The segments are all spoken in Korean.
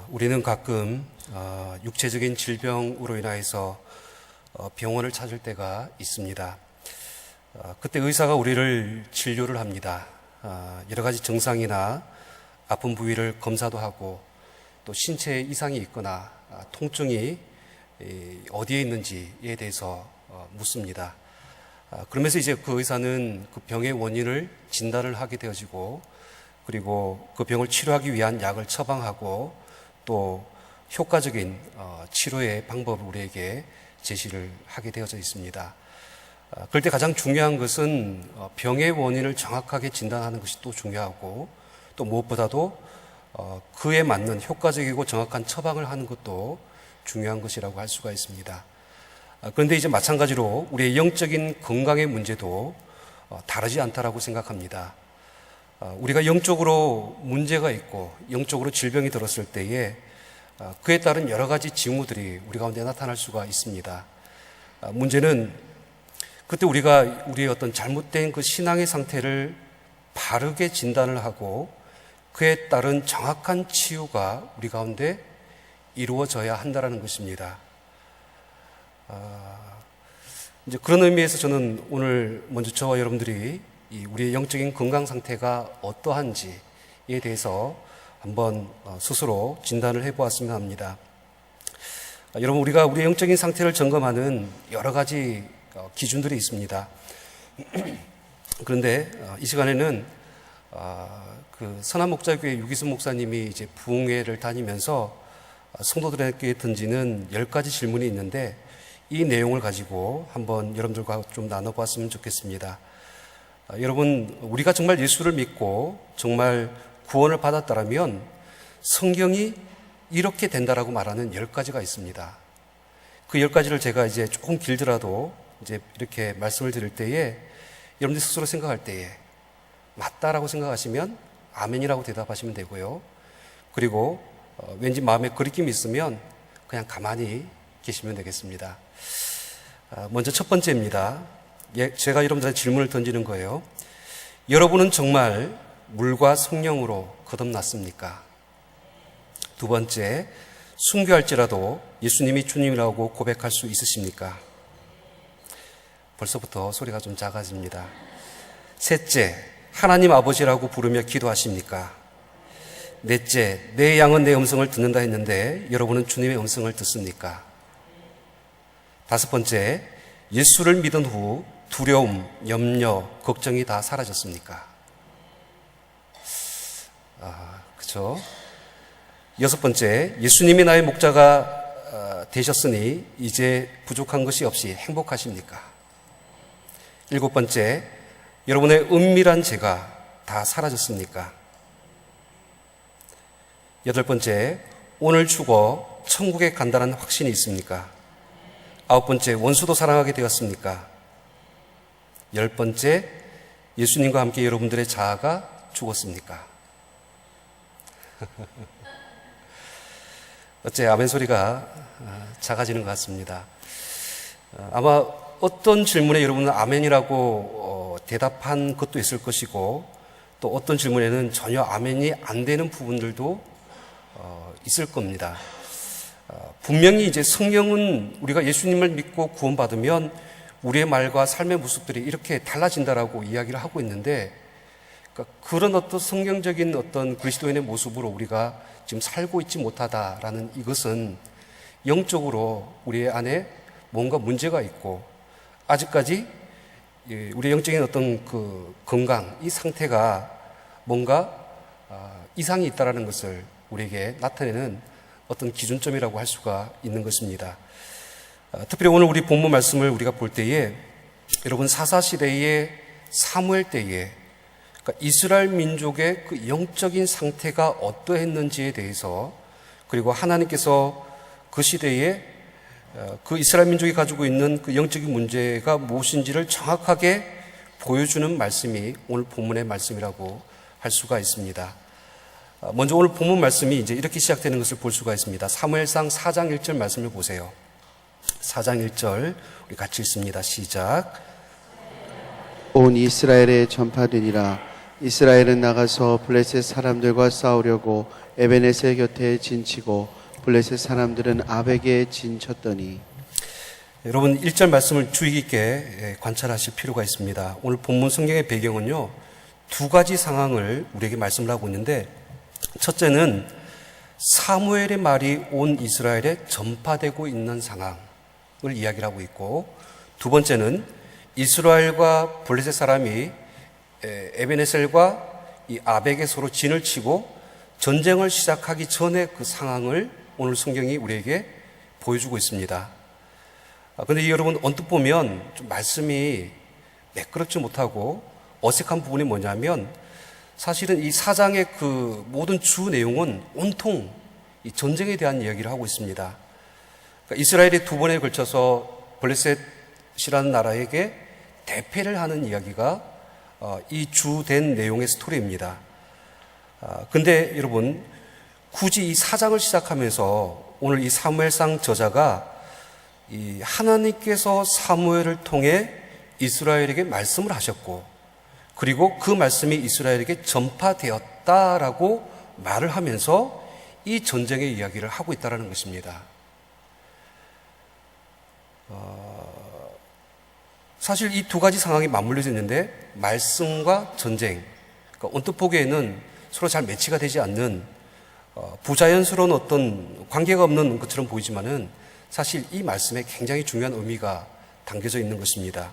우리는 가끔 육체적인 질병으로 인하여서 병원을 찾을 때가 있습니다. 그때 의사가 우리를 진료를 합니다. 여러 가지 증상이나 아픈 부위를 검사도 하고 또 신체에 이상이 있거나 통증이 어디에 있는지에 대해서 묻습니다. 그러면서 이제 그 의사는 그 병의 원인을 진단을 하게 되어지고 그리고 그 병을 치료하기 위한 약을 처방하고 또 효과적인 치료의 방법을 우리에게 제시를 하게 되어져 있습니다. 그럴 때 가장 중요한 것은 병의 원인을 정확하게 진단하는 것이 또 중요하고 또 무엇보다도 그에 맞는 효과적이고 정확한 처방을 하는 것도 중요한 것이라고 할 수가 있습니다. 그런데 이제 마찬가지로 우리의 영적인 건강의 문제도 다르지 않다라고 생각합니다. 우리가 영적으로 문제가 있고 영적으로 질병이 들었을 때에 그에 따른 여러 가지 징후들이 우리 가운데 나타날 수가 있습니다. 문제는 그때 우리가 우리의 어떤 잘못된 그 신앙의 상태를 바르게 진단을 하고 그에 따른 정확한 치유가 우리 가운데 이루어져야 한다는 것입니다. 이제 그런 의미에서 저는 오늘 먼저 저와 여러분들이 우리의 영적인 건강 상태가 어떠한지에 대해서 한번 스스로 진단을 해보았으면 합니다. 여러분, 우리가 우리의 영적인 상태를 점검하는 여러 가지 기준들이 있습니다. 그런데 이 시간에는 그 선한목자교회 유기순 목사님이 이제 부흥회를 다니면서 성도들에게 던지는 10가지 질문이 있는데 이 내용을 가지고 한번 여러분들과 좀 나눠봤으면 좋겠습니다. 여러분, 우리가 정말 예수를 믿고 정말 구원을 받았다면 성경이 이렇게 된다라고 말하는 10가지가 있습니다. 그 10가지를 제가 이제 조금 길더라도 이제 이렇게 말씀을 드릴 때에 여러분들 스스로 생각할 때에 맞다라고 생각하시면 아멘이라고 대답하시면 되고요. 그리고 왠지 마음에 거리낌이 있으면 그냥 가만히 계시면 되겠습니다. 먼저 첫 번째입니다. 제가 여러분들한테 질문을 던지는 거예요. 여러분은 정말 물과 성령으로 거듭났습니까? 두 번째, 순교할지라도 예수님이 주님이라고 고백할 수 있으십니까? 벌써부터 소리가 좀 작아집니다. 셋째, 하나님 아버지라고 부르며 기도하십니까? 넷째, 내 양은 내 음성을 듣는다 했는데 여러분은 주님의 음성을 듣습니까? 다섯 번째, 예수를 믿은 후 두려움, 염려, 걱정이 다 사라졌습니까? 그렇죠. 여섯 번째, 예수님이 나의 목자가 되셨으니 이제 부족한 것이 없이 행복하십니까? 일곱 번째, 여러분의 은밀한 죄가 다 사라졌습니까? 여덟 번째, 오늘 죽어 천국에 간다는 확신이 있습니까? 아홉 번째, 원수도 사랑하게 되었습니까? 열 번째, 예수님과 함께 여러분들의 자아가 죽었습니까? 어째 아멘 소리가 작아지는 것 같습니다. 아마 어떤 질문에 여러분은 아멘이라고 대답한 것도 있을 것이고 또 어떤 질문에는 전혀 아멘이 안 되는 부분들도 있을 겁니다. 분명히 이제 성경은 우리가 예수님을 믿고 구원받으면 우리의 말과 삶의 모습들이 이렇게 달라진다라고 이야기를 하고 있는데 그러니까 그런 어떤 성경적인 어떤 그리스도인의 모습으로 우리가 지금 살고 있지 못하다라는 이것은 영적으로 우리 안에 뭔가 문제가 있고 아직까지 우리 영적인 어떤 그 건강, 이 상태가 뭔가 이상이 있다라는 것을 우리에게 나타내는 어떤 기준점이라고 할 수가 있는 것입니다. 특별히 오늘 우리 본문 말씀을 우리가 볼 때에 여러분 사사시대의 사무엘 때에 그러니까 이스라엘 민족의 그 영적인 상태가 어떠했는지에 대해서 그리고 하나님께서 그 시대에 그 이스라엘 민족이 가지고 있는 그 영적인 문제가 무엇인지를 정확하게 보여주는 말씀이 오늘 본문의 말씀이라고 할 수가 있습니다. 먼저 오늘 본문 말씀이 이제 이렇게 시작되는 것을 볼 수가 있습니다. 사무엘상 4장 1절 말씀을 보세요. 4장 1절 우리 같이 읽습니다. 시작. 온 이스라엘에 전파되니라. 이스라엘은 나가서 블레셋 사람들과 싸우려고 에베네셀 곁에 진치고 블레셋 사람들은 아벡에 진쳤더니. 여러분 1절 말씀을 주의 깊게 관찰하실 필요가 있습니다. 오늘 본문 성경의 배경은요, 두 가지 상황을 우리에게 말씀을 하고 있는데, 첫째는 사무엘의 말이 온 이스라엘에 전파되고 있는 상황을 이야기를 하고 있고, 두 번째는 이스라엘과 블레셋 사람이 에베네셀과 이 아벡에 서로 진을 치고 전쟁을 시작하기 전에 그 상황을 오늘 성경이 우리에게 보여주고 있습니다. 그런데 여러분 언뜻 보면 좀 말씀이 매끄럽지 못하고 어색한 부분이 뭐냐면, 사실은 이 4장의 그 모든 주 내용은 온통 이 전쟁에 대한 이야기를 하고 있습니다. 그러니까 이스라엘이 두 번에 걸쳐서 블레셋이라는 나라에게 대패를 하는 이야기가 이 주된 내용의 스토리입니다. 근데 여러분, 굳이 이 4장을 시작하면서 오늘 이 사무엘상 저자가 이 하나님께서 사무엘을 통해 이스라엘에게 말씀을 하셨고, 그리고 그 말씀이 이스라엘에게 전파되었다라고 말을 하면서 이 전쟁의 이야기를 하고 있다는 것입니다. 사실 이 두 가지 상황이 맞물려져 있는데, 말씀과 전쟁, 그러니까 언뜻 보기에는 서로 잘 매치가 되지 않는 부자연스러운 어떤 관계가 없는 것처럼 보이지만은 사실 이 말씀에 굉장히 중요한 의미가 담겨져 있는 것입니다.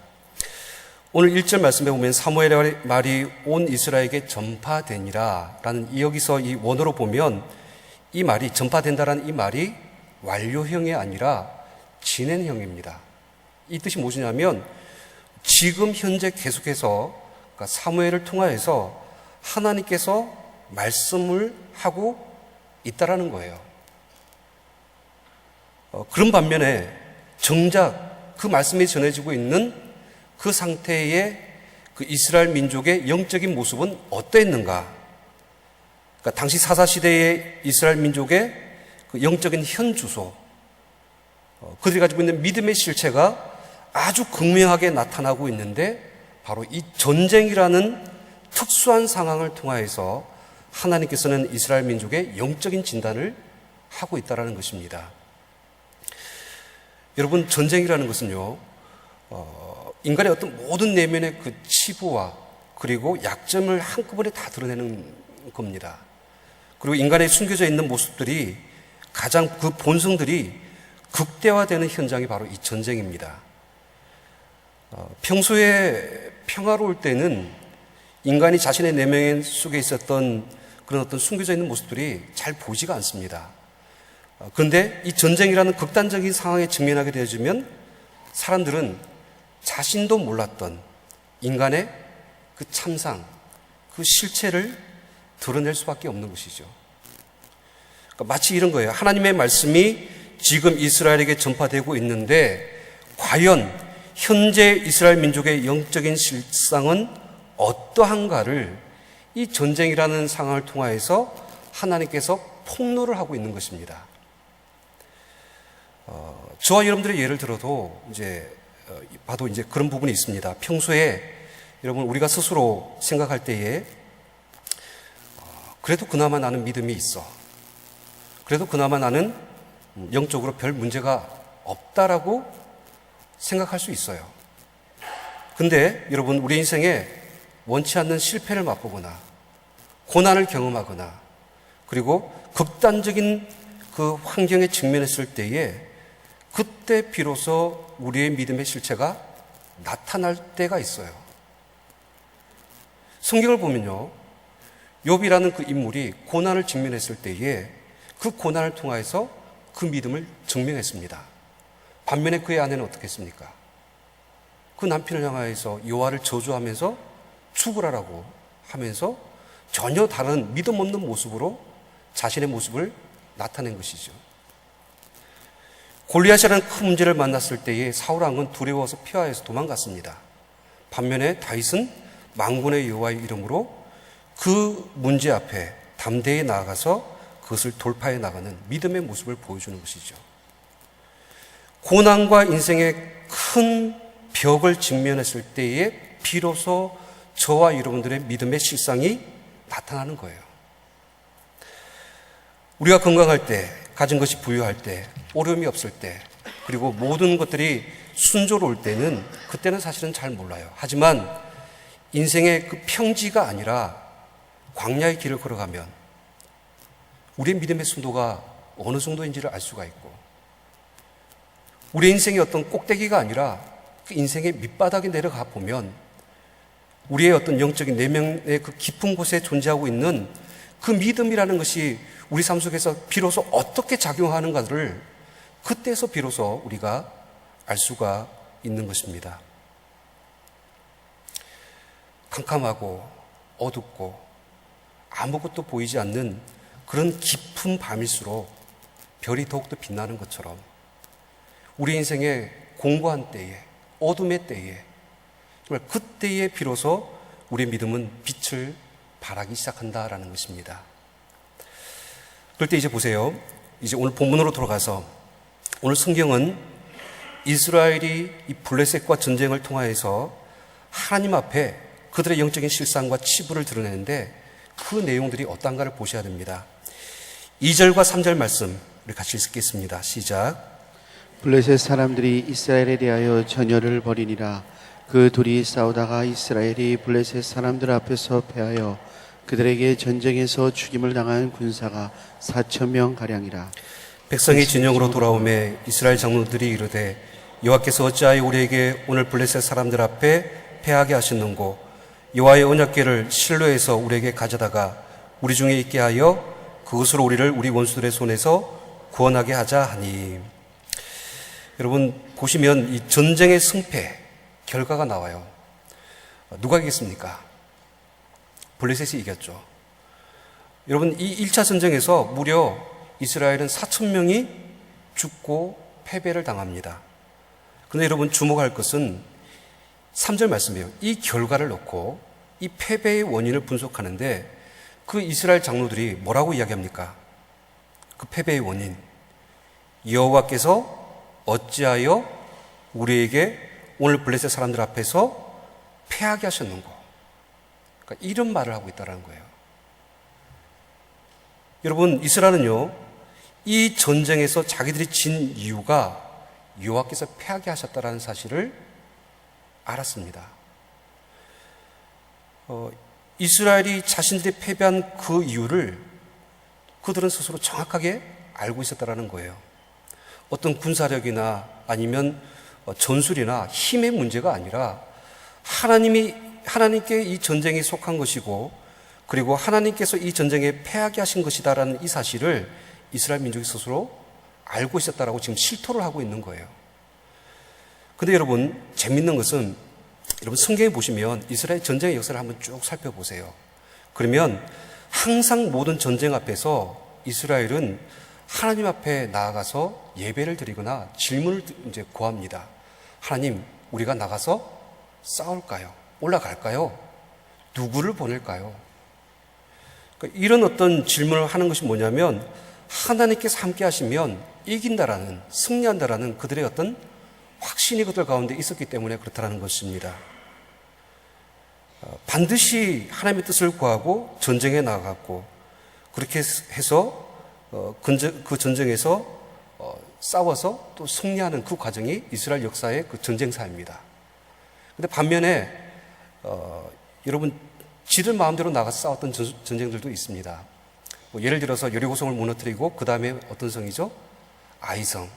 오늘 1절 말씀에 보면 사무엘의 말이 온 이스라엘에게 전파되니라 라는, 여기서 이 원어로 보면 이 말이 전파된다라는 이 말이 완료형이 아니라 진행형입니다. 이 뜻이 무엇이냐면, 지금 현재 계속해서, 그러니까 사무엘을 통하여서 하나님께서 말씀을 하고 있다라는 거예요. 그런 반면에 정작 그 말씀이 전해지고 있는 그 상태의 그 이스라엘 민족의 영적인 모습은 어떠했는가? 그러니까 당시 사사시대의 이스라엘 민족의 그 영적인 현주소, 그들이 가지고 있는 믿음의 실체가 아주 극명하게 나타나고 있는데, 바로 이 전쟁이라는 특수한 상황을 통하여서 하나님께서는 이스라엘 민족의 영적인 진단을 하고 있다는 것입니다. 여러분, 전쟁이라는 것은요, 인간의 어떤 모든 내면의 그 치부와 그리고 약점을 한꺼번에 다 드러내는 겁니다. 그리고 인간의 숨겨져 있는 모습들이, 가장 그 본성들이 극대화되는 현장이 바로 이 전쟁입니다. 평소에 평화로울 때는 인간이 자신의 내면 속에 있었던 그런 어떤 숨겨져 있는 모습들이 잘 보이지가 않습니다. 그런데 이 전쟁이라는 극단적인 상황에 직면하게 되어지면 사람들은 자신도 몰랐던 인간의 그 참상, 그 실체를 드러낼 수밖에 없는 것이죠. 그러니까 마치 이런 거예요. 하나님의 말씀이 지금 이스라엘에게 전파되고 있는데, 과연 현재 이스라엘 민족의 영적인 실상은 어떠한가를 이 전쟁이라는 상황을 통하여서 하나님께서 폭로를 하고 있는 것입니다. 저와 여러분들의 예를 들어도 봐도 그런 부분이 있습니다. 평소에 여러분, 우리가 스스로 생각할 때에 그래도 그나마 나는 믿음이 있어, 그래도 그나마 나는 영적으로 별 문제가 없다라고 생각할 수 있어요. 근데 여러분, 우리 인생에 원치 않는 실패를 맛보거나 고난을 경험하거나 그리고 극단적인 그 환경에 직면했을 때에, 그때 비로소 우리의 믿음의 실체가 나타날 때가 있어요. 성경을 보면요, 욥이라는 그 인물이 고난을 직면했을 때에 그 고난을 통하여서 그 믿음을 증명했습니다. 반면에 그의 아내는 어떻게 했습니까? 그 남편을 향하여서 여호와를 저주하면서 죽으라라고 하면서 전혀 다른 믿음 없는 모습으로 자신의 모습을 나타낸 것이죠. 골리앗이라는 큰 문제를 만났을 때에 사울 왕은 두려워서 피하여서 도망갔습니다. 반면에 다윗은 만군의 여호와의 이름으로 그 문제 앞에 담대히 나아가서 그것을 돌파해 나가는 믿음의 모습을 보여주는 것이죠. 고난과 인생의 큰 벽을 직면했을 때에 비로소 저와 여러분들의 믿음의 실상이 나타나는 거예요. 우리가 건강할 때, 가진 것이 부유할 때, 어려움이 없을 때, 그리고 모든 것들이 순조로울 때는 그때는 사실은 잘 몰라요. 하지만 인생의 그 평지가 아니라 광야의 길을 걸어가면 우리의 믿음의 순도가 어느 정도인지를 알 수가 있고, 우리 인생의 어떤 꼭대기가 아니라 그 인생의 밑바닥에 내려가 보면 우리의 어떤 영적인 내면의 그 깊은 곳에 존재하고 있는 그 믿음이라는 것이 우리 삶 속에서 비로소 어떻게 작용하는가를 그때서 비로소 우리가 알 수가 있는 것입니다. 캄캄하고 어둡고 아무것도 보이지 않는 그런 깊은 밤일수록 별이 더욱더 빛나는 것처럼 우리 인생의 공고한 때에, 어둠의 때에, 정말 그때에 비로소 우리의 믿음은 빛을 발하기 시작한다라는 것입니다. 그럴 때 이제 보세요. 이제 오늘 본문으로 돌아가서 오늘 성경은 이스라엘이 이 블레셋과 전쟁을 통하여서 하나님 앞에 그들의 영적인 실상과 치부를 드러내는데 그 내용들이 어떤가를 보셔야 됩니다. 2절과 3절 말씀 우리 같이 읽겠습니다. 시작. 블레셋 사람들이 이스라엘에 대하여 전열을 벌이니라. 그 둘이 싸우다가 이스라엘이 블레셋 사람들 앞에서 패하여 그들에게 전쟁에서 죽임을 당한 군사가 4,000명 가량이라. 백성이 진영으로 돌아오매 이스라엘 장로들이 이르되 여호와께서 어찌하여 우리에게 오늘 블레셋 사람들 앞에 패하게 하셨는고 여호와의 언약궤를 실로에서 우리에게 가져다가 우리 중에 있게 하여 그것으로 우리를 우리 원수들의 손에서 구원하게 하자 하니. 여러분 보시면 이 전쟁의 승패 결과가 나와요. 누가 이겼습니까? 블레셋이 이겼죠. 여러분 이 1차 전쟁에서 무려 이스라엘은 4,000명이 죽고 패배를 당합니다. 그런데 여러분 주목할 것은 3절 말씀이에요. 이 결과를 놓고 이 패배의 원인을 분석하는데 그 이스라엘 장로들이 뭐라고 이야기합니까? 그 패배의 원인. 여호와께서 어찌하여 우리에게 오늘 블레셋 사람들 앞에서 패하게 하셨는고. 그러니까 이런 말을 하고 있다는 거예요. 여러분 이스라엘은요 이 전쟁에서 자기들이 진 이유가 여호와께서 패하게 하셨다라는 사실을 알았습니다. 이스라엘이 자신들이 패배한 그 이유를 그들은 스스로 정확하게 알고 있었다라는 거예요. 어떤 군사력이나 아니면 전술이나 힘의 문제가 아니라 하나님께 이 전쟁이 속한 것이고 그리고 하나님께서 이 전쟁에 패하게 하신 것이다라는 이 사실을 이스라엘 민족이 스스로 알고 있었다라고 지금 실토를 하고 있는 거예요. 근데 여러분 재밌는 것은 여러분 성경에 보시면 이스라엘 전쟁의 역사를 한번 쭉 살펴보세요. 그러면 항상 모든 전쟁 앞에서 이스라엘은 하나님 앞에 나아가서 예배를 드리거나 질문을 이제 구합니다. 하나님, 우리가 나가서 싸울까요? 올라갈까요? 누구를 보낼까요? 그러니까 이런 어떤 질문을 하는 것이 뭐냐면 하나님께서 함께 하시면 이긴다라는, 승리한다라는 그들의 어떤 확신이 그들 가운데 있었기 때문에 그렇다는 것입니다. 반드시 하나님의 뜻을 구하고 전쟁에 나아갔고 그렇게 해서 그 전쟁에서 싸워서 또 승리하는 그 과정이 이스라엘 역사의 그 전쟁사입니다. 근데 반면에 여러분 지들 마음대로 나가서 싸웠던 전쟁들도 있습니다. 뭐 예를 들어서 여리고성을 무너뜨리고 그 다음에 어떤 성이죠? 아이성.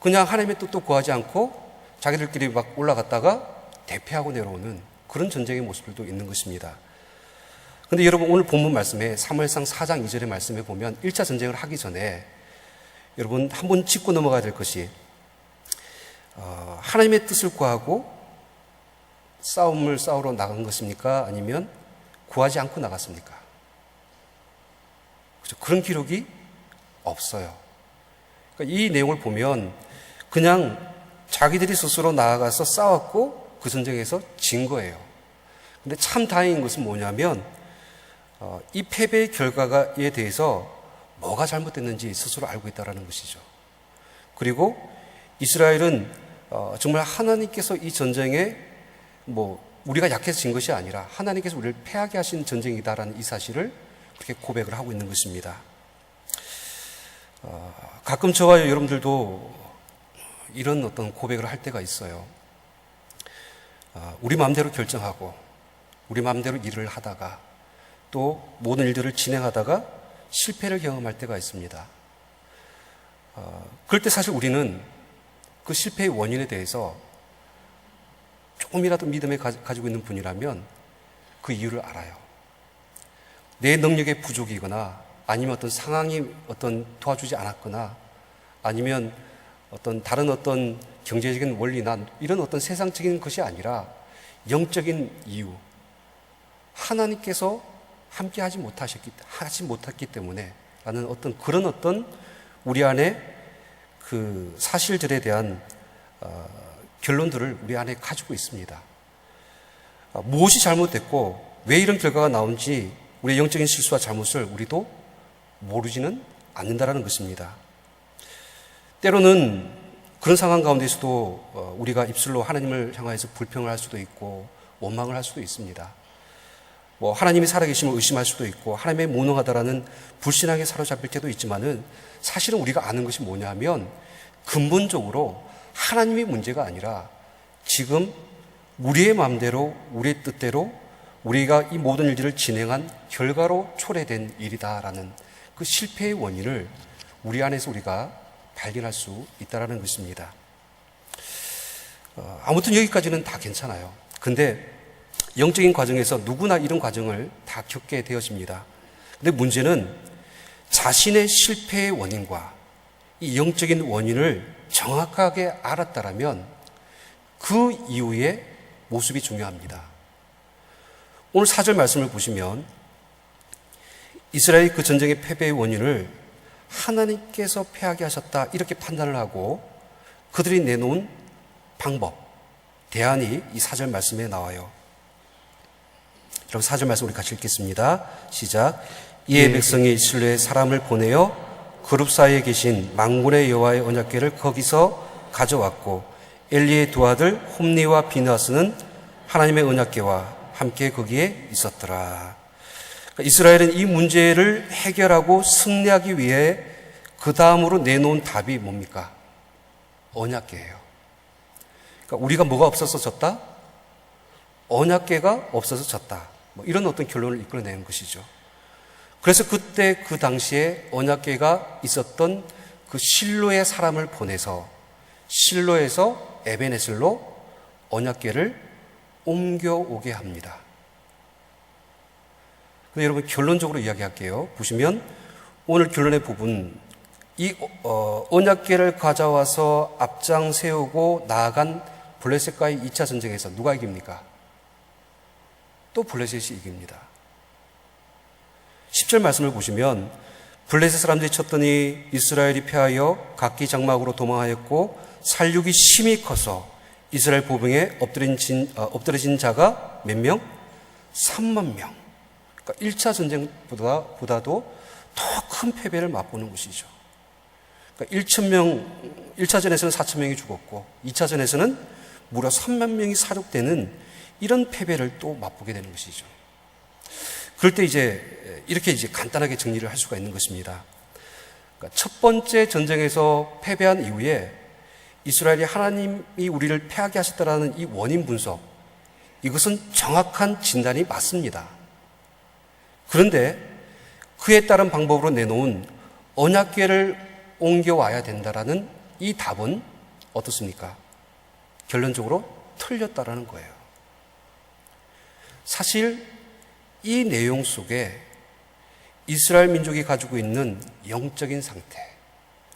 그냥 하나님의 뜻도 구하지 않고 자기들끼리 막 올라갔다가 대패하고 내려오는 그런 전쟁의 모습들도 있는 것입니다. 근데 여러분 오늘 본문 말씀에 사무엘상 4장 2절의 말씀에 보면 1차 전쟁을 하기 전에 여러분 한번 짚고 넘어가야 될 것이 하나님의 뜻을 구하고 싸움을 싸우러 나간 것입니까? 아니면 구하지 않고 나갔습니까? 그렇죠? 그런 기록이 없어요. 그러니까 이 내용을 보면 그냥 자기들이 스스로 나아가서 싸웠고 그 전쟁에서 진 거예요. 근데 참 다행인 것은 뭐냐면 이 패배의 결과에 대해서 뭐가 잘못됐는지 스스로 알고 있다는 것이죠. 그리고 이스라엘은 정말 하나님께서 이 전쟁에 우리가 약해진 것이 아니라 하나님께서 우리를 패하게 하신 전쟁이다라는 이 사실을 그렇게 고백을 하고 있는 것입니다. 가끔 저와 여러분들도 이런 어떤 고백을 할 때가 있어요. 우리 마음대로 결정하고 우리 마음대로 일을 하다가 또 모든 일들을 진행하다가 실패를 경험할 때가 있습니다. 그럴 때 사실 우리는 그 실패의 원인에 대해서 조금이라도 믿음에 가지고 있는 분이라면 그 이유를 알아요. 내 능력의 부족이거나 아니면 어떤 상황이 도와주지 않았거나 아니면 다른 경제적인 원리나 이런 세상적인 것이 아니라 영적인 이유, 하나님께서 함께 하지 못했기 때문에 라는 그런 우리 안에 그 사실들에 대한 결론들을 우리 안에 가지고 있습니다. 무엇이 잘못됐고 왜 이런 결과가 나온지 우리의 영적인 실수와 잘못을 우리도 모르지는 않는다라는 것입니다. 때로는 그런 상황 가운데서도 우리가 입술로 하나님을 향하여서 불평을 할 수도 있고 원망을 할 수도 있습니다. 하나님이 살아계심을 의심할 수도 있고 하나님의 무능하다라는 불신앙에 사로잡힐 때도 있지만은 사실은 우리가 아는 것이 뭐냐면 근본적으로 하나님의 문제가 아니라 지금 우리의 마음대로 우리의 뜻대로 우리가 이 모든 일들을 진행한 결과로 초래된 일이다라는 그 실패의 원인을 우리 안에서 우리가 발견할 수 있다는 것입니다. 아무튼 여기까지는 다 괜찮아요. 근데 영적인 과정에서 누구나 이런 과정을 다 겪게 되어집니다. 근데 문제는 자신의 실패의 원인과 이 영적인 원인을 정확하게 알았다라면 그 이후의 모습이 중요합니다. 오늘 4절 말씀을 보시면 이스라엘이 그 전쟁의 패배의 원인을 하나님께서 패하게 하셨다 이렇게 판단을 하고 그들이 내놓은 방법, 대안이 이 4절 말씀에 나와요. 여러분 4절 말씀 우리 같이 읽겠습니다. 시작. 이에 백성이 실로에 사람을 보내어 그룹 사이에 계신 만군의 여호와의 언약궤를 거기서 가져왔고 엘리의 두 아들 홈니와 비느하스는 하나님의 언약궤와 함께 거기에 있었더라. 그러니까 이스라엘은 이 문제를 해결하고 승리하기 위해 그 다음으로 내놓은 답이 뭡니까? 언약궤예요. 그러니까 우리가 뭐가 없어서 졌다? 언약궤가 없어서 졌다. 이런 결론을 이끌어내는 것이죠. 그래서 그때 그 당시에 언약궤가 있었던 그 실로의 사람을 보내서 실로에서 에베네셀로 언약궤를 옮겨오게 합니다. 근데 여러분 결론적으로 이야기할게요. 보시면 오늘 결론의 부분 이 언약궤를 가져와서 앞장 세우고 나아간 블레셋과의 2차 전쟁에서 누가 이깁니까? 또 블레셋이 이깁니다. 10절 말씀을 보시면 블레셋 사람들이 쳤더니 이스라엘이 패하여 각기 장막으로 도망하였고 살육이 심히 커서 이스라엘 보병에 엎드러진 자가 몇 명? 3만 명. 그러니까 1차 전쟁보다도 더 큰 패배를 맛보는 것이죠. 그러니까 1차전에서는 4천 명이 죽었고 2차전에서는 무려 3만 명이 사륙되는 이런 패배를 또 맛보게 되는 것이죠. 그럴 때 이렇게 간단하게 정리를 할 수가 있는 것입니다. 그러니까 첫 번째 전쟁에서 패배한 이후에 이스라엘이 하나님이 우리를 패하게 하셨다라는 이 원인 분석, 이것은 정확한 진단이 맞습니다. 그런데 그에 따른 방법으로 내놓은 언약궤를 옮겨와야 된다라는 이 답은 어떻습니까? 결론적으로 틀렸다라는 거예요. 사실 이 내용 속에 이스라엘 민족이 가지고 있는 영적인 상태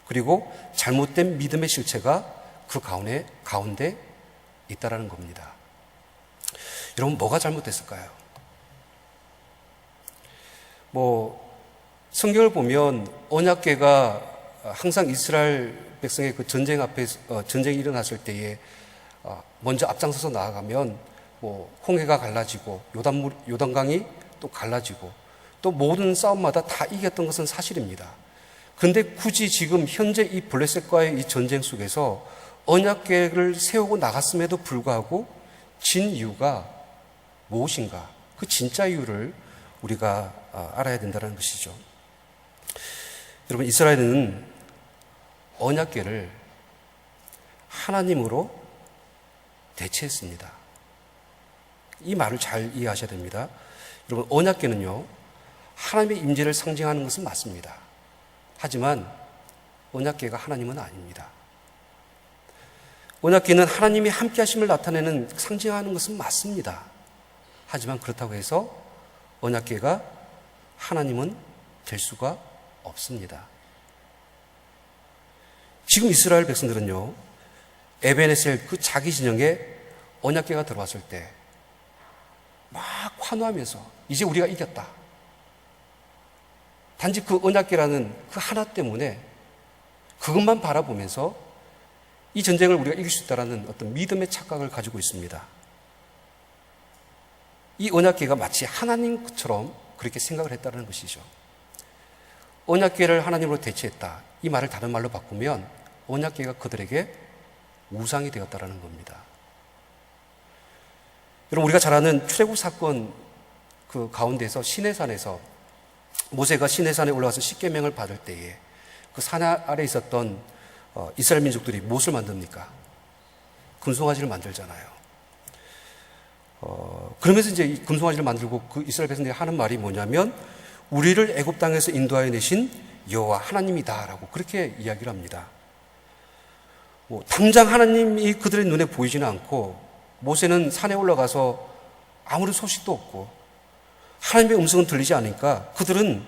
그리고 잘못된 믿음의 실체가 그 가운데 있다라는 겁니다. 여러분 뭐가 잘못됐을까요? 성경을 보면 언약궤가 항상 이스라엘 백성의 그 전쟁 앞에서 전쟁이 일어났을 때에 먼저 앞장서서 나아가면 홍해가 갈라지고 요단강이 또 갈라지고 또 모든 싸움마다 다 이겼던 것은 사실입니다. 그런데 굳이 지금 현재 이 블레셋과의 이 전쟁 속에서 언약궤를 세우고 나갔음에도 불구하고 진 이유가 무엇인가, 그 진짜 이유를 우리가 알아야 된다는 것이죠. 여러분, 이스라엘은 언약궤를 하나님으로 대체했습니다. 이 말을 잘 이해하셔야 됩니다. 여러분, 언약궤는요, 하나님의 임재를 상징하는 것은 맞습니다. 하지만 언약궤가 하나님은 아닙니다. 언약궤는 하나님이 함께 하심을 나타내는, 상징하는 것은 맞습니다. 하지만 그렇다고 해서 언약궤가 하나님은 될 수가 없습니다. 지금 이스라엘 백성들은요, 에베네셀 그 자기 진영에 언약궤가 들어왔을 때 막 환호하면서 이제 우리가 이겼다. 단지 그 언약궤라는 그 하나 때문에 그것만 바라보면서 이 전쟁을 우리가 이길 수 있다는 어떤 믿음의 착각을 가지고 있습니다. 이 언약궤가 마치 하나님처럼 그렇게 생각을 했다는 것이죠. 언약궤를 하나님으로 대체했다. 이 말을 다른 말로 바꾸면 언약궤가 그들에게 우상이 되었다는 겁니다. 여러분, 우리가 잘 아는 출애굽 사건 그 가운데서 시내산에서 모세가 시내산에 올라가서 십계명을 받을 때에 그 산 아래 있었던 이스라엘 민족들이 무엇을 만듭니까? 금송아지를 만들잖아요. 그러면서 이제 이 금송아지를 만들고 그 이스라엘 백성들이 하는 말이 뭐냐면 우리를 애굽 땅에서 인도하여 내신 여호와 하나님이다라고 그렇게 이야기를 합니다. 당장 하나님이 그들의 눈에 보이지는 않고 모세는 산에 올라가서 아무런 소식도 없고 하나님의 음성은 들리지 않으니까 그들은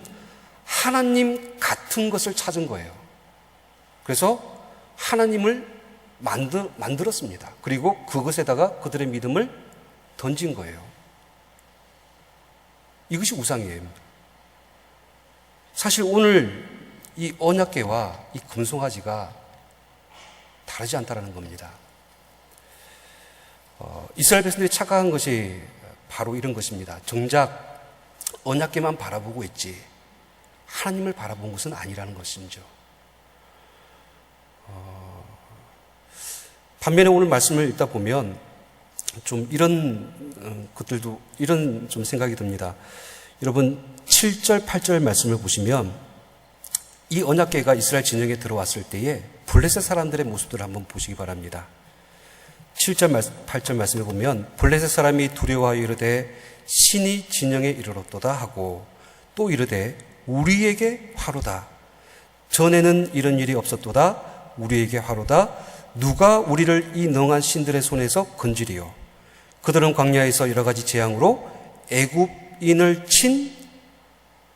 하나님 같은 것을 찾은 거예요. 그래서 하나님을 만들었습니다. 그리고 그것에다가 그들의 믿음을 던진 거예요. 이것이 우상이에요. 사실 오늘 이 언약궤와 이 금송아지가 다르지 않다는 겁니다. 이스라엘 백성들이 착각한 것이 바로 이런 것입니다. 정작 언약궤만 바라보고 있지 하나님을 바라본 것은 아니라는 것이죠. 반면에 오늘 말씀을 읽다 보면 좀 이런 것들도 이런 좀 생각이 듭니다. 여러분 7절 8절 말씀을 보시면 이 언약궤가 이스라엘 진영에 들어왔을 때에 블레셋 사람들의 모습들을 한번 보시기 바랍니다. 7절 8절 말씀을 보면 블레셋 사람이 두려워하여 이르되 신이 진영에 이르렀도다 하고 또 이르되 우리에게 화로다. 전에는 이런 일이 없었도다. 우리에게 화로다. 누가 우리를 이 능한 신들의 손에서 건지리요. 그들은 광야에서 여러 가지 재앙으로 애굽인을 친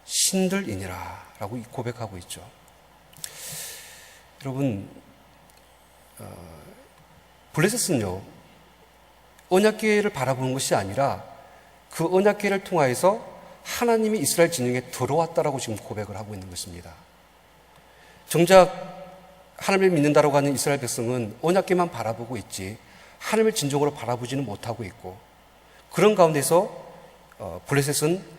신들이니라 라고 고백하고 있죠. 여러분, 블레셋은요 언약궤를 바라보는 것이 아니라 그 언약궤를 통하여서 하나님이 이스라엘 진영에 들어왔다라고 지금 고백을 하고 있는 것입니다. 정작 하나님을 믿는다라고 하는 이스라엘 백성은 언약궤만 바라보고 있지 하나님을 진정으로 바라보지는 못하고 있고 그런 가운데서 블레셋은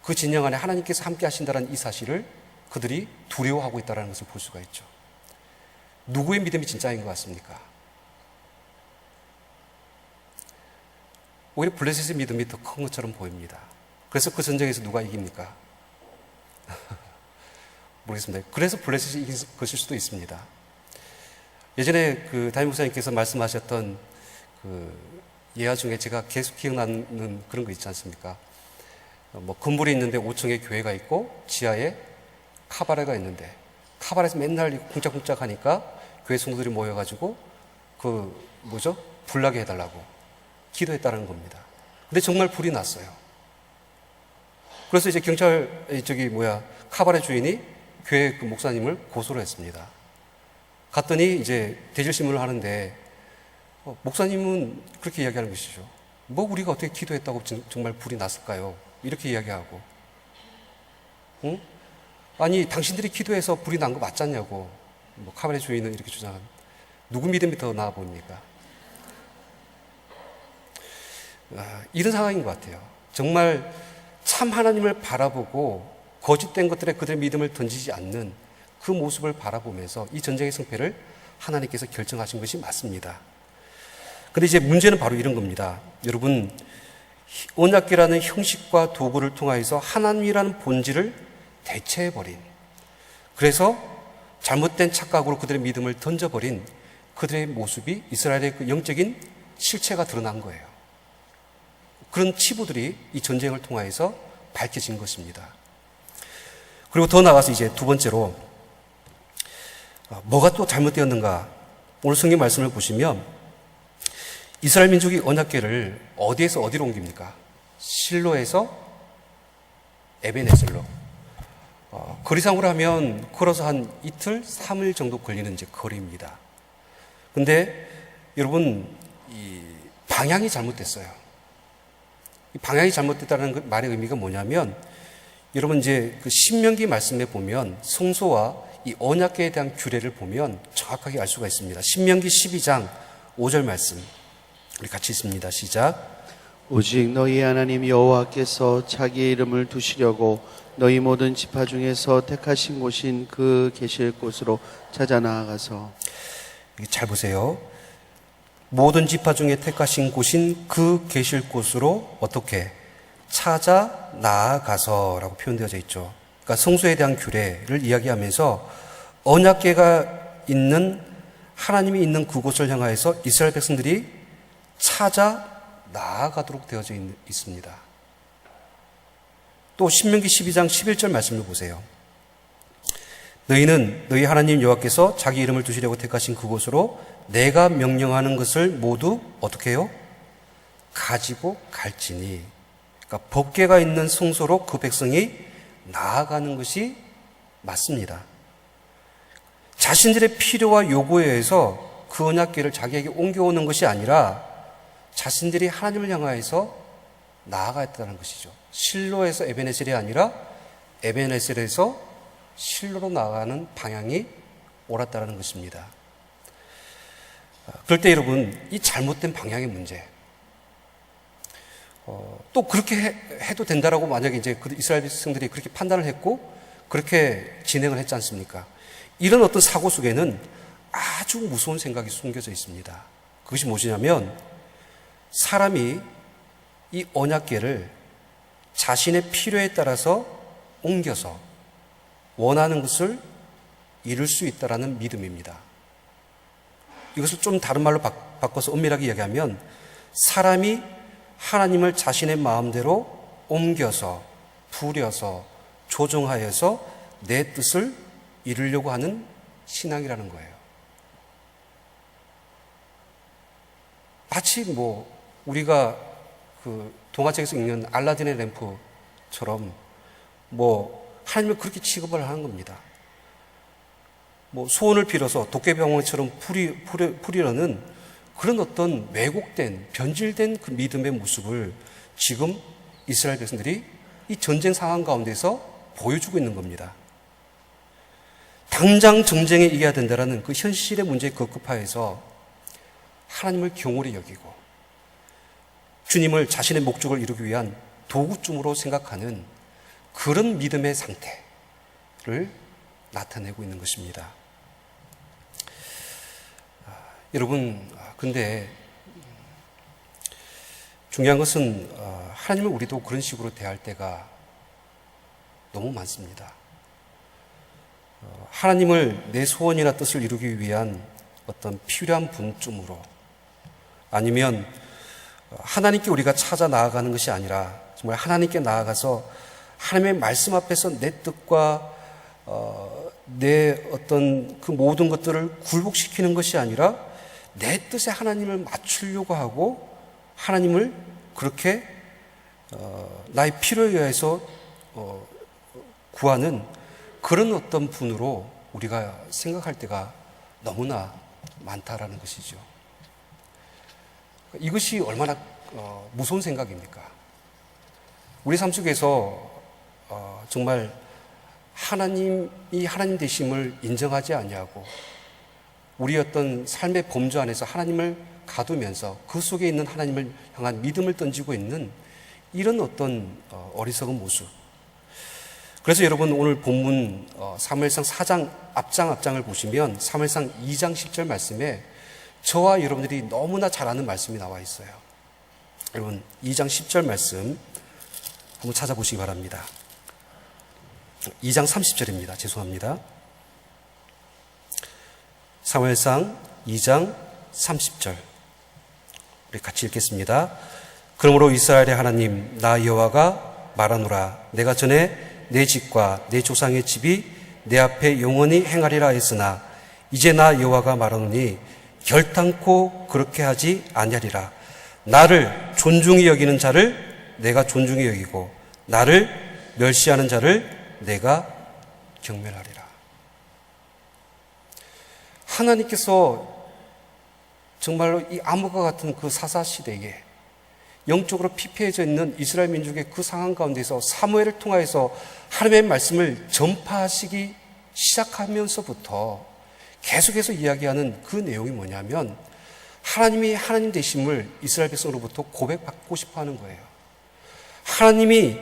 그 진영 안에 하나님께서 함께 하신다는 이 사실을 그들이 두려워하고 있다는 것을 볼 수가 있죠. 누구의 믿음이 진짜인 것 같습니까? 오히려 블레셋의 믿음이 더 큰 것처럼 보입니다. 그래서 그 전쟁에서 누가 이깁니까? 모르겠습니다. 그래서 블레셋이 이긴 것일 수도 있습니다. 예전에 그 담임 목사님께서 말씀하셨던 그 예화 중에 제가 계속 기억나는 그런 거 있지 않습니까? 건물이 있는데 5층에 교회가 있고 지하에 카바레가 있는데 카바레에서 맨날 쿵짝쿵짝 하니까 교회 성도들이 모여가지고 불나게 해달라고 기도했다는 겁니다. 근데 정말 불이 났어요. 그래서 이제 카바레 주인이 교회 그 목사님을 고소를 했습니다. 갔더니 이제 대질신문을 하는데 목사님은 그렇게 이야기하는 것이죠. 우리가 어떻게 기도했다고 정말 불이 났을까요? 이렇게 이야기하고, 응? 아니 당신들이 기도해서 불이 난 거 맞잖냐고 카바레 주인은 이렇게 주장한. 누구 믿음이 더 나아 보입니까? 이런 상황인 것 같아요. 정말 참 하나님을 바라보고 거짓된 것들에 그들의 믿음을 던지지 않는 그 모습을 바라보면서 이 전쟁의 승패를 하나님께서 결정하신 것이 맞습니다. 그런데 이제 문제는 바로 이런 겁니다. 여러분, 언약궤라는 형식과 도구를 통하여서 하나님이라는 본질을 대체해버린, 그래서 잘못된 착각으로 그들의 믿음을 던져버린 그들의 모습이 이스라엘의 그 영적인 실체가 드러난 거예요. 그런 치부들이 이 전쟁을 통하여서 밝혀진 것입니다. 그리고 더 나아가서 이제 두 번째로 뭐가 또 잘못되었는가? 오늘 성경 말씀을 보시면 이스라엘 민족이 언약궤를 어디에서 어디로 옮깁니까? 실로에서 에베네셀로. 거리상으로 하면 걸어서 한 이틀, 3일 정도 걸리는 이제 거리입니다. 근데 여러분, 이 방향이 잘못됐어요. 이 방향이 잘못됐다는 그 말의 의미가 뭐냐면, 여러분 이제 그 신명기 말씀에 보면 성소와 이 언약궤에 대한 규례를 보면 정확하게 알 수가 있습니다. 신명기 12장 5절 말씀 우리 같이 읽습니다. 시작. 오직 너희 하나님 여호와께서 자기의 이름을 두시려고 너희 모든 지파 중에서 택하신 곳인 그 계실 곳으로 찾아 나아가서. 잘 보세요. 모든 지파 중에 택하신 곳인 그 계실 곳으로 어떻게 찾아 나아가서라고 표현되어져 있죠. 그러니까 성소에 대한 규례를 이야기하면서 언약궤가 있는, 하나님이 있는 그곳을 향하여서 이스라엘 백성들이 찾아 나아가도록 되어져 있습니다. 또 신명기 12장 11절 말씀을 보세요. 너희는 너희 하나님 여호와께서 자기 이름을 두시려고 택하신 그곳으로 내가 명령하는 것을 모두 어떻게 해요? 가지고 갈지니. 그러니까 법궤가 있는 성소로 그 백성이 나아가는 것이 맞습니다. 자신들의 필요와 요구에 의해서 그 언약궤를 자기에게 옮겨오는 것이 아니라 자신들이 하나님을 향하여서 나아갔다는 것이죠. 실로에서 에베네셀이 아니라 에베네셀에서 실로로 나아가는 방향이 옳았다는 것입니다. 그럴 때 여러분, 이 잘못된 방향의 문제, 또 그렇게 해도 된다라고 만약에 이제 이스라엘 백성들이 그렇게 판단을 했고 그렇게 진행을 했지 않습니까? 이런 어떤 사고 속에는 아주 무서운 생각이 숨겨져 있습니다. 그것이 무엇이냐면 사람이 이 언약궤를 자신의 필요에 따라서 옮겨서 원하는 것을 이룰 수 있다는 믿음입니다. 이것을 좀 다른 말로 바꿔서 엄밀하게 이야기하면 사람이 하나님을 자신의 마음대로 옮겨서 부려서 조정하여서 내 뜻을 이루려고 하는 신앙이라는 거예요. 마치 우리가 그 동화책에서 읽는 알라딘의 램프처럼 하나님을 그렇게 취급을 하는 겁니다. 소원을 빌어서 도깨비방망이처럼 풀이려는 그런 어떤 왜곡된, 변질된 그 믿음의 모습을 지금 이스라엘 백성들이 이 전쟁 상황 가운데서 보여주고 있는 겁니다. 당장 전쟁에 이겨야 된다는 그 현실의 문제에 급급하여서 하나님을 경홀히 여기고 주님을 자신의 목적을 이루기 위한 도구쯤으로 생각하는 그런 믿음의 상태를 나타내고 있는 것입니다. 여러분, 근데 중요한 것은 하나님을 우리도 그런 식으로 대할 때가 너무 많습니다. 하나님을 내 소원이나 뜻을 이루기 위한 어떤 필요한 분쯤으로, 아니면 하나님께 우리가 찾아 나아가는 것이 아니라 정말 하나님께 나아가서 하나님의 말씀 앞에서 내 뜻과 내 어떤 그 모든 것들을 굴복시키는 것이 아니라 내 뜻에 하나님을 맞추려고 하고 하나님을 그렇게 나의 필요에 의해서 구하는 그런 어떤 분으로 우리가 생각할 때가 너무나 많다라는 것이죠. 이것이 얼마나 무서운 생각입니까? 우리 삶 속에서 정말 하나님이 하나님 되심을 인정하지 아니하고 우리 어떤 삶의 범주 안에서 하나님을 가두면서 그 속에 있는 하나님을 향한 믿음을 던지고 있는 이런 어떤 어리석은 모습. 그래서 여러분 오늘 본문 사무엘상 4장 앞장을 보시면 사무엘상 2장 10절 말씀에 저와 여러분들이 너무나 잘 아는 말씀이 나와 있어요. 여러분 2장 10절 말씀 한번 찾아보시기 바랍니다. 2장 30절입니다. 죄송합니다. 사무엘상 2장 30절 우리 같이 읽겠습니다. 그러므로 이스라엘의 하나님 나 여호와가 말하노라. 내가 전에 내 집과 내 조상의 집이 내 앞에 영원히 행하리라 했으나 이제 나 여호와가 말하노니 결단코 그렇게 하지 아니하리라. 나를 존중히 여기는 자를 내가 존중히 여기고 나를 멸시하는 자를 내가 경멸하리라. 하나님께서 정말로 이 암흑과 같은 그 사사시대에 영적으로 피폐해져 있는 이스라엘 민족의 그 상황 가운데서 사무엘을 통하여서 하나님의 말씀을 전파하시기 시작하면서부터 계속해서 이야기하는 그 내용이 뭐냐면 하나님이 하나님 되심을 이스라엘 백성으로부터 고백받고 싶어 하는 거예요. 하나님이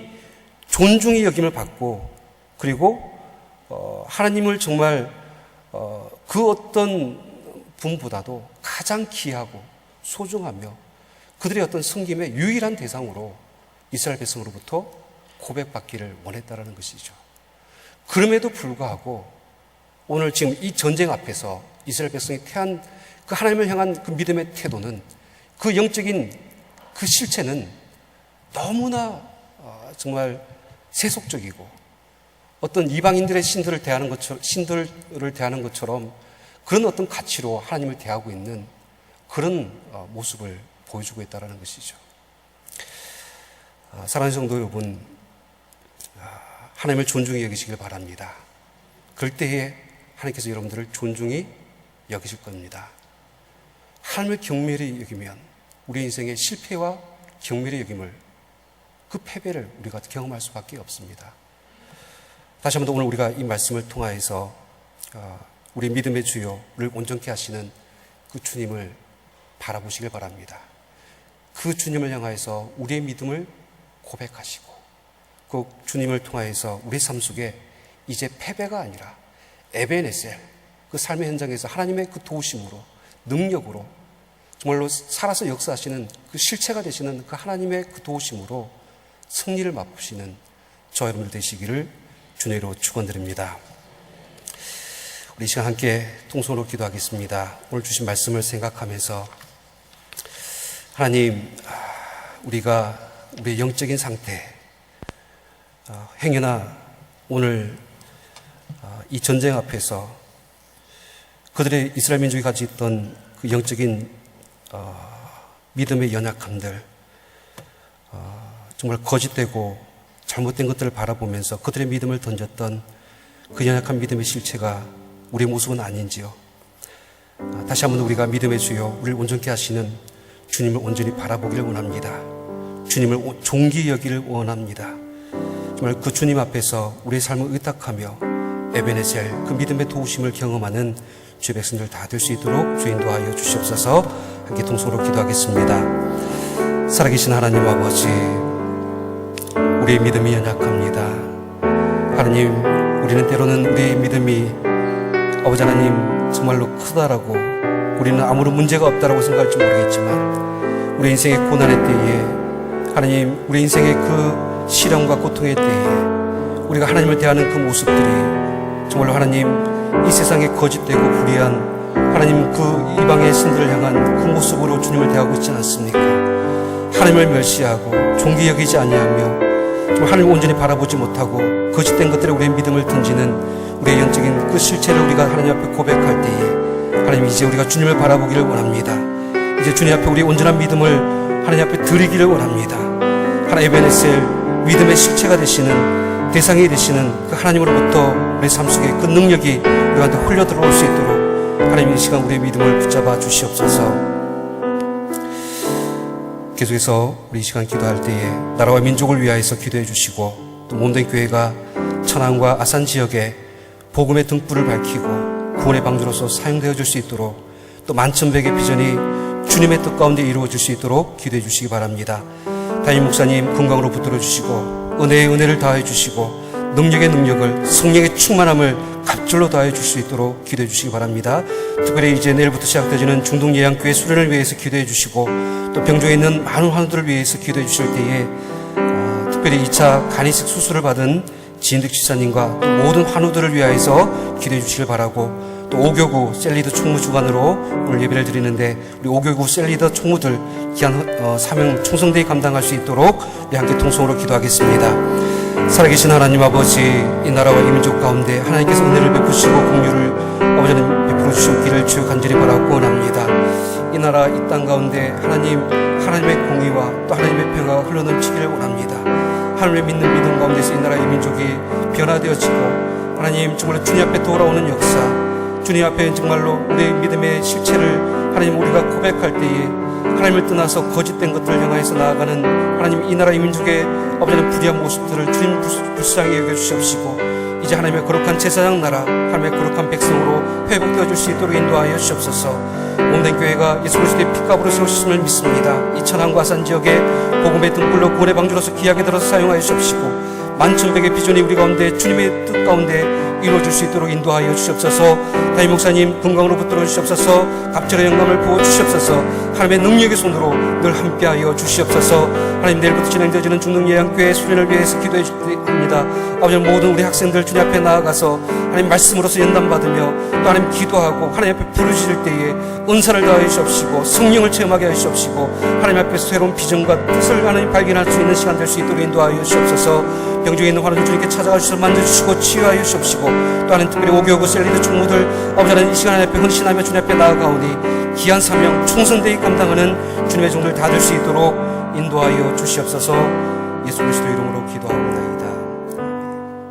존중의 여김을 받고 그리고 하나님을 정말 그 어떤 분보다도 가장 귀하고 소중하며 그들의 어떤 섬김의 유일한 대상으로 이스라엘 백성으로부터 고백받기를 원했다라는 것이죠. 그럼에도 불구하고 오늘 지금 이 전쟁 앞에서 이스라엘 백성이 태한 그 하나님을 향한 그 믿음의 태도는 그 영적인 그 실체는 너무나 정말 세속적이고 어떤 이방인들의 신들을 대하는 것처럼 그런 어떤 가치로 하나님을 대하고 있는 그런 모습을 보여주고 있다는 것이죠. 사랑하는 성도 여러분, 하나님을 존중히 여기시길 바랍니다. 그럴 때에 하나님께서 여러분들을 존중히 여기실 겁니다. 하나님을 경멸히 여기면 우리 인생의 실패와 경멸의 여김을 그 패배를 우리가 경험할 수밖에 없습니다. 다시 한번 오늘 우리가 이 말씀을 통하여서 우리 믿음의 주요를 온전케 하시는 그 주님을 바라보시길 바랍니다. 그 주님을 향하여서 우리의 믿음을 고백하시고 그 주님을 통하여서 우리 삶 속에 이제 패배가 아니라 에베네셀 그 삶의 현장에서 하나님의 그 도우심으로 능력으로 정말로 살아서 역사하시는 그 실체가 되시는 그 하나님의 그 도우심으로 승리를 맛보시는 저 여러분들 되시기를 주님으로 축원드립니다. 우리 이 시간 함께 통성으로 기도하겠습니다. 오늘 주신 말씀을 생각하면서 하나님, 우리가 우리의 영적인 상태, 행여나 오늘 이 전쟁 앞에서 그들의 이스라엘 민족이 가지고 있던 그 영적인 믿음의 연약함들, 정말 거짓되고 잘못된 것들을 바라보면서 그들의 믿음을 던졌던 그 연약한 믿음의 실체가 우리의 모습은 아닌지요. 다시 한번 우리가 믿음의 주요, 우리를 온전케 하시는 주님을 온전히 바라보기를 원합니다. 주님을 존귀 여기를 원합니다. 정말 그 주님 앞에서 우리의 삶을 의탁하며 에베네셀 그 믿음의 도우심을 경험하는 주의 백성들 다 될 수 있도록 주 인도하여 주시옵소서. 함께 통성으로 기도하겠습니다. 살아계신 하나님 아버지, 우리의 믿음이 연약합니다. 하나님, 우리는 때로는 우리의 믿음이 아버지 하나님 정말로 크다라고 우리는 아무런 문제가 없다라고 생각할지 모르겠지만 우리 인생의 고난의 때에 하나님, 우리 인생의 그 시련과 고통의 때에 우리가 하나님을 대하는 그 모습들이 정말로 하나님 이 세상에 거짓되고 불의한 하나님 그 이방의 신들을 향한 그 모습으로 주님을 대하고 있지 않습니까? 하나님을 멸시하고 존귀 여기지 아니하며 정말 하나님을 온전히 바라보지 못하고 거짓된 것들에 우리의 믿음을 던지는 우리의 영적인 그 실체를 우리가 하나님 앞에 고백할 때에 하나님, 이제 우리가 주님을 바라보기를 원합니다. 이제 주님 앞에 우리 온전한 믿음을 하나님 앞에 드리기를 원합니다. 하나님 에베네셀 믿음의 실체가 되시는 대상이 되시는 그 하나님으로부터 우리 삶 속에 그 능력이 우리한테 흘려 들어올 수 있도록 하나님 이 시간 우리의 믿음을 붙잡아 주시옵소서. 계속해서 우리 이 시간 기도할 때에 나라와 민족을 위하여서 기도해 주시고 또 몸된 교회가 천안과 아산 지역에 복음의 등불을 밝히고 구원의 방주로서 사용되어 줄 수 있도록 또 만천백의 비전이 주님의 뜻 가운데 이루어질 수 있도록 기도해 주시기 바랍니다. 담임 목사님 건강으로 붙들어 주시고 은혜의 은혜를 다해 주시고 능력의 능력을, 성령의 충만함을 갑절로 다해 줄 수 있도록 기도해 주시기 바랍니다. 특별히 이제 내일부터 시작되어지는 중동예양교회 수련을 위해서 기도해 주시고, 또 병조에 있는 많은 환우들을 위해서 기도해 주실 때에 특별히 2차 간이식 수술을 받은 지인득 집사님과 또 모든 환우들을 위하여서 기도해 주시길 바라고, 또 5교구 셀리더 총무 주관으로 오늘 예배를 드리는데 우리 5교구 셀리더 총무들 귀한 사명 충성되이 감당할 수 있도록 우리 함께 통성으로 기도하겠습니다. 살아계신 하나님 아버지, 이 나라와 이 민족 가운데 하나님께서 은혜를 베푸시고 공유를 아버지는 베풀어 주시옵기를 주여 간절히 바라고 원합니다. 이 나라 이 땅 가운데 하나님의 공의와 또 하나님의 평화가 흘러넘치기를 원합니다. 하나님을 믿는 믿음 가운데서 이 나라 이 민족이 변화되어지고, 하나님 정말로 주님 앞에 돌아오는 역사, 주님 앞에 정말로 우리의 믿음의 실체를 하나님 우리가 고백할 때에 하나님을 떠나서 거짓된 것들을 향하여서 나아가는 하나님 이 나라 이 민족의 아버지는 불의한 모습들을 주님 불쌍히 여겨주시옵시고, 이제 하나님의 거룩한 제사장 나라, 하나님의 거룩한 백성으로 회복되어 줄 수 있도록 인도하여 주옵소서. 몸된 교회가 예수 그리스도의 피값으로 세우셨음을 믿습니다. 이 천안과산 지역에 복음의 등불로 구원의 방주로서 귀하게 들어서 사용하여 주옵시고, 만천백의 비전이 우리 가운데 주님의 뜻 가운데 이루어질 수 있도록 인도하여 주시옵소서. 담임 목사님 건강으로 붙들어 주시옵소서. 갑절의 영광을 부어 주시옵소서. 하나님의 능력의 손으로 늘 함께하여 주시옵소서. 하나님, 내일부터 진행되어지는 중등예양교회 수련을 위해서 기도해 주옵니다. 아버지, 모든 우리 학생들 주님 앞에 나아가서 하나님 말씀으로서 연단받으며 또 하나님 기도하고 하나님 앞에 부르짖을 때에 은사를 다하여 주옵시고 성령을 체험하게 하여 주옵시고, 하나님 앞에서 새로운 비전과 뜻을 하나님 발견할 수 있는 시간 될 수 있도록 인도하여 주옵소서. 병중에 있는 환우들 주님께 찾아가 주셔서 만져주시고 치유하여 주옵시고, 또 하나님 특별히 5교구 셀리더 총무들 아버지 하나님 이 시간 앞에 헌신하며 주님 앞에 나아가오니 귀한 사명 충성되이 감당하는 주님의 종들 다 될 수 있도록 인도하여 주시옵소서. 예수 그리스도 이름